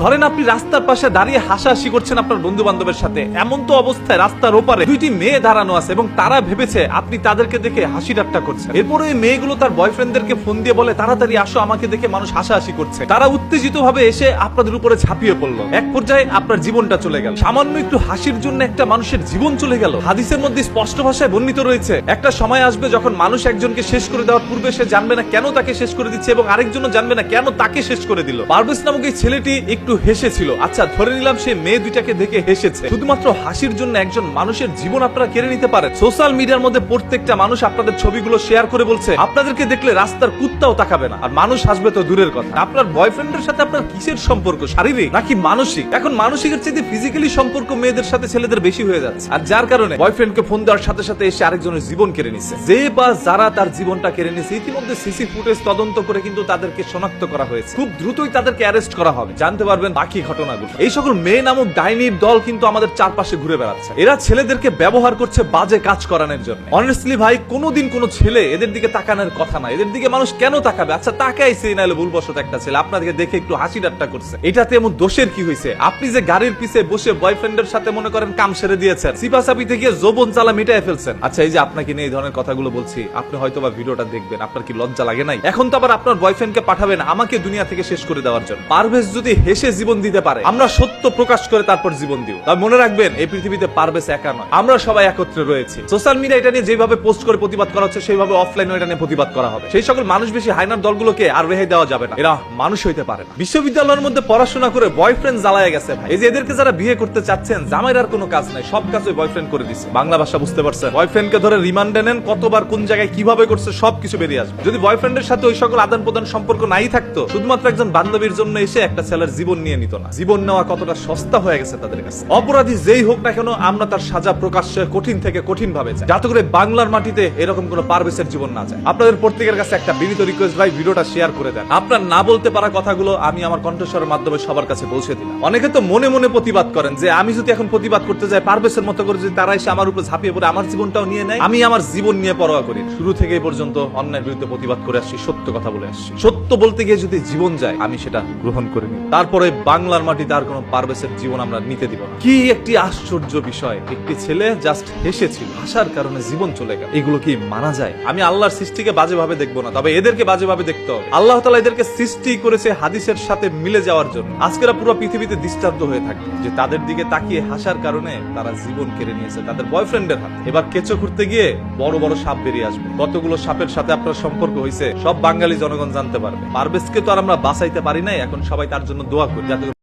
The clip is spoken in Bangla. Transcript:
ধরেন আপনি রাস্তার পাশে দাঁড়িয়ে হাসাহাসি করছেন আপনার বন্ধু বান্ধবের সাথে, এমন তো অবস্থায় রাস্তার ওপারে দুইটি মেয়ে দাঁড়ানো আছে এবং তারা ভেবেছে আপনি তাদেরকে দেখে হাসি ঠাট্টা করছেন। এরপরে এই মেয়েগুলো তার বয়ফ্রেন্ডদেরকে ফোন দিয়ে বলে তাড়াতাড়ি আসো, আমাকে দেখে মানুষ হাসাহাসি করছে। তারা উত্তেজিত ভাবে এসে আপনাদের উপরে ঝাঁপিয়ে পড়লো। এক পর্যায়ে আপনার জীবনটা চলে গেল। সামান্য একটু হাসির জন্য একটা মানুষের জীবন চলে গেল। হাদিসের মধ্যে স্পষ্ট ভাষায় বর্ণিত রয়েছে, একটা সময় আসবে যখন মানুষ একজনকে শেষ করে দেওয়ার পূর্বে সে জানবে না কেন তাকে শেষ করে দিচ্ছে এবং আরেকজনও জানবে না কেন তাকে শেষ করে দিল। পারভেজ নামক এই ছেলেটি একটু হেসেছিল, আচ্ছা ধরে নিলাম সে মেয়ে দুইটাকে দেখে হেসেছে। শুধুমাত্র হাসির জন্য একজন মানুষের জীবন আপনারা কেড়ে নিতে পারেন। সোশ্যাল মিডিয়ার মধ্যে প্রত্যেকটা মানুষ আপনাদের ছবিগুলো শেয়ার করে বলছে আপনাদেরকে দেখলে রাস্তার কুত্তাও তাকাবে না, আর মানুষ হাসবে তো দূরের কথা। আপনার বয়ফ্রেন্ডের সাথে আপনার কিসের সম্পর্ক, শারীরিক নাকি মানসিক? এখন মানসিকের চেয়ে ফিজিক্যালি সম্পর্ক মেয়েদের সাথে ছেলেদের বেশি হয়ে যাচ্ছে, আর যার কারণে বয়ফ্রেন্ডকে ফোন দেওয়ার সাথে সাথে এসে আরেকজনের জীবন কেড়ে নিচ্ছে। যে বা যারা তার জীবনটা কেড়ে নিচ্ছে ইতিমধ্যে সিসি ফুটেজ তদন্ত করে কিন্তু তাদেরকে শনাক্ত করা হয়েছে। খুব দ্রুতই তাদেরকে অ্যারেস্ট করা হবে, জানতে পারবেন বাকি ঘটনাগুলো। এই সকল মেয়ে নামক ডাইনির দল কিন্তু আমাদের চারপাশে ঘুরে বেড়াচ্ছে। এরা ছেলেদেরকে ব্যবহার করছে বাজে কাজ করানোর জন্য। অনেস্টলি ভাই, কোনোদিন কোনো ছেলে এদের দিকে তাকানোর কথা না। এদের দিকে মানুষ কেন তাকাবে? আচ্ছা তাকাইছে, নাহলে ভুলবশত একটা ছেলে আপনাদেরকে দেখে একটু হাসি ঠাট্টা করছে, এটাতে এমন দোষের কি হয়েছে? আপনি যে গাড়ির পিছে বসে বয়ফ্রেন্ডের সাথে মনে করেন কাম সেরে দিয়েছেন, সিপাসাপিতে গিয়ে যৌবন জ্বালা মিটায় ফেলছেন। আচ্ছা এই যে আপনাকে নিয়ে এই ধরনের কথাগুলো বলছি, আপনি হয়তো বা ভিডিওটা দেখবেন, আপনার কি লজ্জা লাগে নাই? এখন তো আবার আপনার বয়ফ্রেন্ডকে পাঠাবেন আমাকে দুনিয়া থেকে শেষ করে দেওয়ার জন্য। পারভেজ যদি হেসে জীবন দিতে পারে, আমরা সত্য প্রকাশ করে তারপর জীবন দিব। তবে মনে রাখবেন এই পৃথিবীতে পারভেজ একা নয়, আমরা সবাই একত্রে রয়েছি। সোশ্যাল মিডিয়া এটা নিয়ে যেভাবে পোস্ট করে প্রতিবাদ করা হচ্ছে, সেইভাবে অফলাইনে এটা নিয়ে প্রতিবাদ করা হবে। সেই সকল মানুষ বেশি হাইনার দলগুলোকে আর রেহাই দেওয়া যাবে না, এরা মানুষ হইতে পারে না। বিশ্ববিদ্যালয়ের মধ্যে পড়াশোনা করে বয়ফ্রেন্ড জ্বালায় গেছে ভাই। এই যে এদেরকে যারা বিয়ে করতে চাচ্ছেন, জামাইর আর কোনো কাজ নাই, সব কাজ ওই বয়ফ্রেন্ড করে দিচ্ছে। বাংলা ভাষা বুঝতে পারছেন? বয়ফ্রেন্ডকে ধরে রিমান্ডে নেন, কতবার কোন জায়গায় কিভাবে করছে সবকিছু বেরিয়ে আসবে। যদি বয়ফ্রেন্ডের সাথে ওই সকল আদান প্রদান সম্পর্ক নাই থাকতো, শুধুমাত্র একজন বান্ধবীর জন্য এসে একটা ছেলের জীবন নিয়ে নিত না। জীবন নেওয়া কতটা সস্তা হয়ে গেছে তাদের কাছে। অপরাধী যেই হোক না কেন, আমরা তার সাজা প্রকাশ্যে কঠিন থেকে কঠিন ভাবে চাই, যাতে করে বাংলার মাটিতে এরকম কোন পারভেজের জীবন না যায়। আপনাদের প্রত্যেকের কাছে একটা বিনীত রিকোয়েস্ট ভাই, ভিডিওটা শেয়ার করে দেন। আপনার না বলতে পারা কথাগুলো আমি আমার কণ্ঠস্বরের মাধ্যমে সবার কাছে পৌঁছে দিলাম। অনেকে তো মনে মনে প্রতিবাদ করেন যে আমি যদি এখন প্রতিবাদ করতে যাই পারভেজের মতো করে, যদি তারা এসে আমার উপর ঝাঁপিয়ে পড়ে আমার জীবনটাও নিয়ে নেয়, আমি আমার জীবন নিয়ে পরোয়া করি। শুরু থেকে এই পর্যন্ত অন্যায়ের বিরুদ্ধে প্রতিবাদ করে আসছি, সত্য কথা বলে আসছি। সত্য বলতে গিয়ে যদি জীবন যায়, আমি সেটা গ্রহণ করে নিই। তারপরে বাংলার মাটিতে আর কোনো পারভেজের জীবন আমরা নিতে দিব না। কি একটি আশ্চর্য বিষয়, একটি ছেলে জাস্ট হেসেছিল, হাসার কারণে জীবন চলে গেল। এগুলো কি মানা যায়? আমি আল্লাহর সৃষ্টিকে বাজেভাবে দেখবো না, তবে এদেরকে বাজেভাবে দেখতে হবে। আল্লাহ তাআলা এদেরকে সৃষ্টি করেছে হাদিসের সাথে মিলে যাওয়ার জন্য। আজকেরা পুরো পৃথিবীতে দৃষ্টান্ত হয়ে থাকে যে তাদের দিকে তাকিয়ে হাসার কারণে তারা জীবন কেড়ে নিয়েছে তাদের বয়ফ্রেন্ডের হাতে। এবার কেঁচো খুঁড়তে গিয়ে বড় বড় সাপ বেরিয়ে আসবে। কতগুলো সাপের সাথে আপনার সম্পর্ক হয়েছে সব বাঙালি জনগণ জানতে পারবে। পারভেজকে তো আর আমরা বাঁচাইতে পারি নাই, এখন সবাই তার জন্য দোয়া করি যাতে